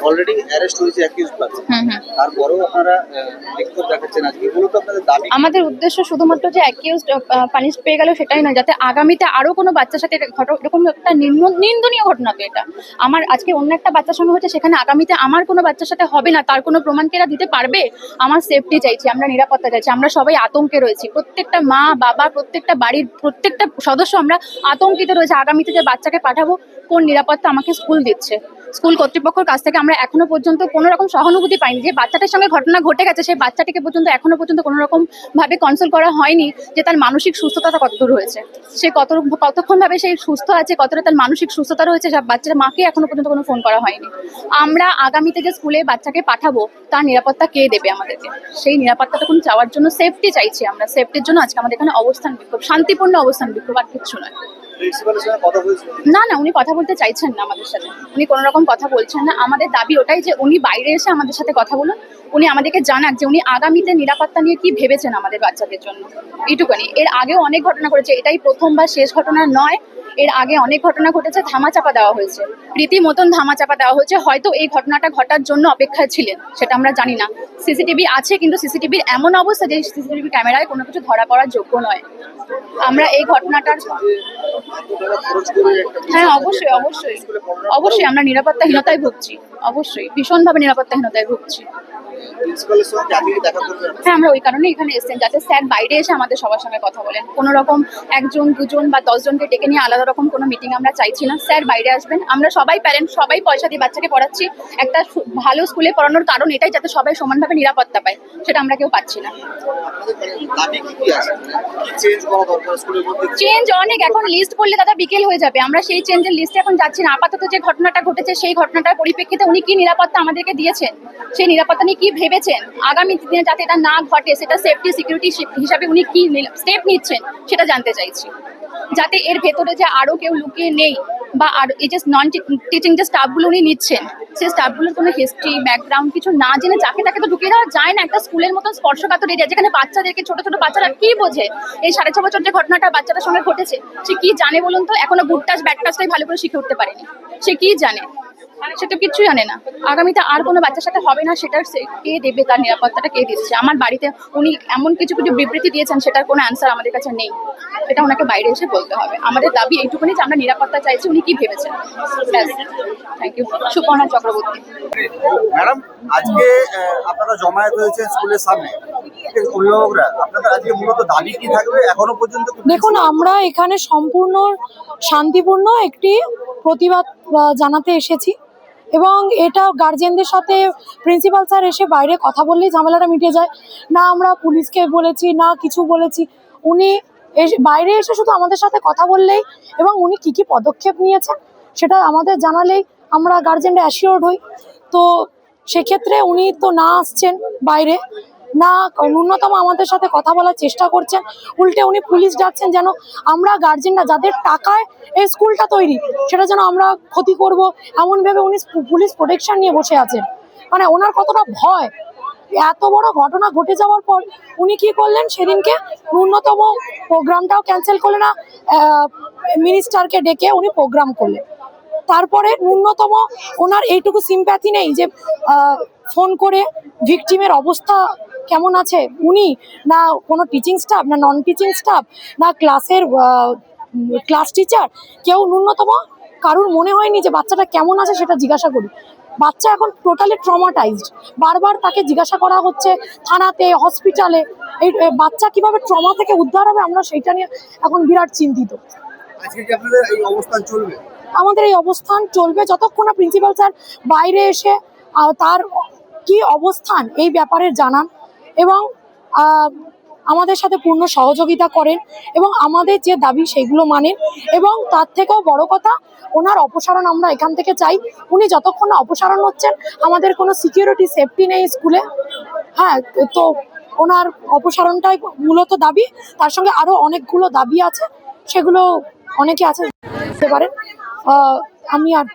Already arrest হয়েছে accused person. তারপরেও আপনারা বিক্ষোভ দেখাচ্ছেন আজকে, মূলত আপনাদের দাবি? আমাদের উদ্দেশ্য শুধুমাত্র যে অ্যাকিউজড পানিশ পেয়ে গেল সেটাই নয়, যাতে আগামীতে আরো কোনো বাচ্চার সাথে এরকম একটা নিন্দনীয় ঘটনা। তো এটা আমার আজকে অন্য একটা বাচ্চার সঙ্গে হচ্ছে, সেখানে আগামীতে আমার কোনো বাচ্চার সাথে হবে না, তার কোনো প্রমাণকে এরা দিতে পারবে? আমার সেফটি চাইছি, আমরা নিরাপত্তা চাইছি। আমরা সবাই আতঙ্কে রয়েছি, প্রত্যেকটা মা বাবা, প্রত্যেকটা বাড়ির প্রত্যেকটা সদস্য আমরা আতঙ্কিত রয়েছে। আগামীতে যে বাচ্চাকে পাঠাবো, কোন নিরাপত্তা আমাকে স্কুল দিচ্ছে? স্কুল কর্তৃপক্ষের কাছ থেকে আমরা এখনো পর্যন্ত কোনো রকম সহানুভূতি পাইনি। যে বাচ্চাটার সঙ্গে ঘটনা ঘটে গেছে, সেই বাচ্চাটিকে পর্যন্ত এখনো পর্যন্ত কোনো রকম ভাবে কনসাল্ট করা হয়নি যে তার মানসিক সুস্থতা কতদূর রয়েছে, সে কতক্ষণ ভাবে সে সুস্থ আছে, কতটা তার মানসিক সুস্থতা রয়েছে। সব বাচ্চার মাকে এখনো পর্যন্ত কোনো ফোন করা হয়নি। আমরা আগামীতে যে স্কুলে বাচ্চাকে পাঠাবো, তার নিরাপত্তা কে দেবে আমাদেরকে? সেই নিরাপত্তাটুকু চাওয়ার জন্য সেফটি চাইছি আমরা। সেফটির জন্য আজকে আমাদের এখানে অবস্থান বিক্ষোভ, শান্তিপূর্ণ অবস্থান বিক্ষোভ, আর কিচ্ছু নয়। না না, উনি কথা বলতে চাইছেন না আমাদের সাথে, উনি কোনো রকম কথা বলছেন না। আমাদের দাবি ওটাই যে উনি বাইরে এসে আমাদের সাথে কথা বলুন, উনি আমাদেরকে জানান যে উনি আগামীতে নিরাপত্তা নিয়ে কি ভেবেছেন আমাদের বাচ্চাদের জন্য। এইটুকুনি। এর আগেও অনেক ঘটনা করেছে, এটাই প্রথম বা শেষ ঘটনা নয়। এর আগে অনেক ঘটনা ঘটেছে, ধামাচাপা দেওয়া হয়েছে, রীতিমতন ধামাচাপা দেওয়া হয়েছে। হয়তো এই ঘটনাটা ঘটার জন্য অপেক্ষায় ছিলেন, সেটা আমরা জানি না। সিসিটিভি আছে, কিন্তু সিসিটিভির এমন অবস্থা যে সিসিটিভি ক্যামেরায় কোনো কিছু ধরা পড়ার যোগ্য নয়। আমরা এই ঘটনাটার হ্যাঁ, অবশ্যই অবশ্যই অবশ্যই আমরা নিরাপত্তাহীনতায় ভুগছি, অবশ্যই ভীষণভাবে নিরাপত্তাহীনতায় ভুগছি। হ্যাঁ, আমরা ওই কারণে এখানে এসেছেন, যাতে স্যার বাইরে এসে আমাদের সবার সঙ্গে কথা বলেন। কোনো রকম একজন দুজন বা 10 জনকে ডেকে নিয়ে আলাদা রকম কোনো মিটিং আমরা চাইছি না। স্যার বাইরে আসবেন, আমরা সবাই প্যারেন্ট, সবাই পয়সা দিয়ে বাচ্চাকে পড়াচ্ছি। একটা ভালো স্কুলে পড়ানোর কারণ এটাই, যাতে সবাই সমানভাবে নিরাপত্তা পায়, সেটা আমরা কেউ পাচ্ছি না। চেঞ্জ অনেক, এখন লিস্ট করলে দাদা বিকেল হয়ে যাবে। আমরা সেই চেঞ্জের লিস্টে এখন যাচ্ছি না। আপাতত যে ঘটনাটা ঘটেছে, সেই ঘটনাটার পরিপ্রেক্ষিতে উনি কি নিরাপত্তা আমাদেরকে দিয়েছেন, সেই নিরাপত্তা নিয়ে কি ভেবেছেন, আগামী দিনে যাতে এটা না ঘটে, সেটা সেফটি সিকিউরিটি হিসাবে উনি কি স্টেপ নিচ্ছেন সেটা জানতে চাইছি। যাতে এর ভেতরে যে আরো কেউ লুকিয়ে নেই, বা আর এই যে নন টিচিং যে স্টাফগুলো উনি নিচ্ছেন, সেই স্টাফগুলোর কোনো হিস্ট্রি ব্যাকগ্রাউন্ড কিছু না জেনে যাকে তাকে তো ঢুকিয়ে দেওয়া যায় না। একটা স্কুলের মতো স্পর্শকাতর এরিয়া, যেখানে বাচ্চাদেরকে, ছোট ছোট বাচ্চারা কি বোঝে? এই 6.5 বছর যে ঘটনাটা বাচ্চাটার সঙ্গে ঘটেছে, সে কি জানে বলুন তো? এখনো গুড টাচ ব্যাড টাচটাই ভালো করে শিখে উঠতে পারেনি। সে কি জানে? সেটা কিচ্ছু জানে না। আগামীতে আর কোনো বাচ্চার সাথে হবে না, সেটার কে দেবে? তার নিরাপত্তাটা কে দিচ্ছে? আমার বাড়িতে উনি এমন কিছু কিছু বিবৃতি দিয়েছেন, সেটার কোনো অ্যান্সার আমাদের কাছে নেই। সেটা ওনাকে বাইরে এসে বলতে হবে। আমাদের দাবি এইটুকুনি যে আমরা নিরাপত্তা চাইছি, উনি কি ভেবেছেন। Thank you. Suparna Chakraborty. Madam, আজকে আপনারা জমায়েত হয়েছেন স্কুলের সামনে, অভিভাবকরা, আপনাদের আজকে মূলত দাবি কি থাকবে এখনো পর্যন্ত? দেখুন, আমরা এখানে সম্পূর্ণ শান্তিপূর্ণ একটি প্রতিবাদ জানাতে এসেছি, এবং এটা গার্জেনদের সাথে প্রিন্সিপাল স্যার এসে বাইরে কথা বললেই ঝামেলাটা মিটে যায় না। আমরা পুলিশকে বলেছি না, কিছু বলেছি। উনি বাইরে এসে শুধু আমাদের সাথে কথা বললেই, এবং উনি কি কি পদক্ষেপ নিয়েছেন সেটা আমাদের জানালেই আমরা গার্জেনরা অ্যাসিওর্ড হই। তো সেক্ষেত্রে উনি তো না আসছেন বাইরে, না ন্যূনতম আমাদের সাথে কথা বলার চেষ্টা করছেন। উল্টে উনি পুলিশ ডাকছেন, যেন আমরা গার্জেনরা যাদের টাকায় এই স্কুলটা তৈরি, সেটা যেন আমরা ক্ষতি করব, এমন ভেবে উনি পুলিশ প্রোটেকশন নিয়ে বসে আছেন। মানে ওনার কতটা ভয়! এত বড় ঘটনা ঘটে যাওয়ার পর উনি কি করলেন, সেদিনকে ন্যূনতম প্রোগ্রামটাও ক্যান্সেল করলেন না, মিনিস্টারকে ডেকে উনি প্রোগ্রাম করলেন। তারপরে ন্যূনতম ওনার এইটুকু সিম্প্যাথি নেই যে ফোন করে ভিকটিমের অবস্থা কেমন আছে, উনি না কোনো টিচিং স্টাফ, না নন টিচিং স্টাফ, না ক্লাসের ক্লাস টিচার, কেউ ন্যূনতম কারুর মনে হয়নি যে বাচ্চাটা কেমন আছে সেটা জিজ্ঞাসা করি। বাচ্চা এখন টোটালি ট্রমাটাইজড, বারবার তাকে জিজ্ঞাসা করা হচ্ছে থানাতে, হসপিটালে। এই বাচ্চা কিভাবে ট্রমা থেকে উদ্ধার হবে, আমরা সেইটা নিয়ে এখন বিরাট চিন্তিত। আজকে কি আপনাদের এই অবস্থান চলবে? আমাদের এই অবস্থান চলবে যতক্ষণ না প্রিন্সিপাল স্যার বাইরে এসে তার কি অবস্থান এই ব্যাপারে জানান, এবং আমাদের সাথে পূর্ণ সহযোগিতা করেন, এবং আমাদের যে দাবি সেগুলো মানেন। এবং তার থেকেও বড় কথা, ওনার অপসারণ আমরা এখান থেকে চাই। উনি যতক্ষণ না অপসারণ হচ্ছেন, আমাদের কোনো সিকিউরিটি সেফটি নেই স্কুলে। হ্যাঁ, তো ওনার অপসারণটাই মূলত দাবি। তার সঙ্গে আরো অনেকগুলো দাবি আছে, সেগুলো অনেকে আছে পারেন। আমি আর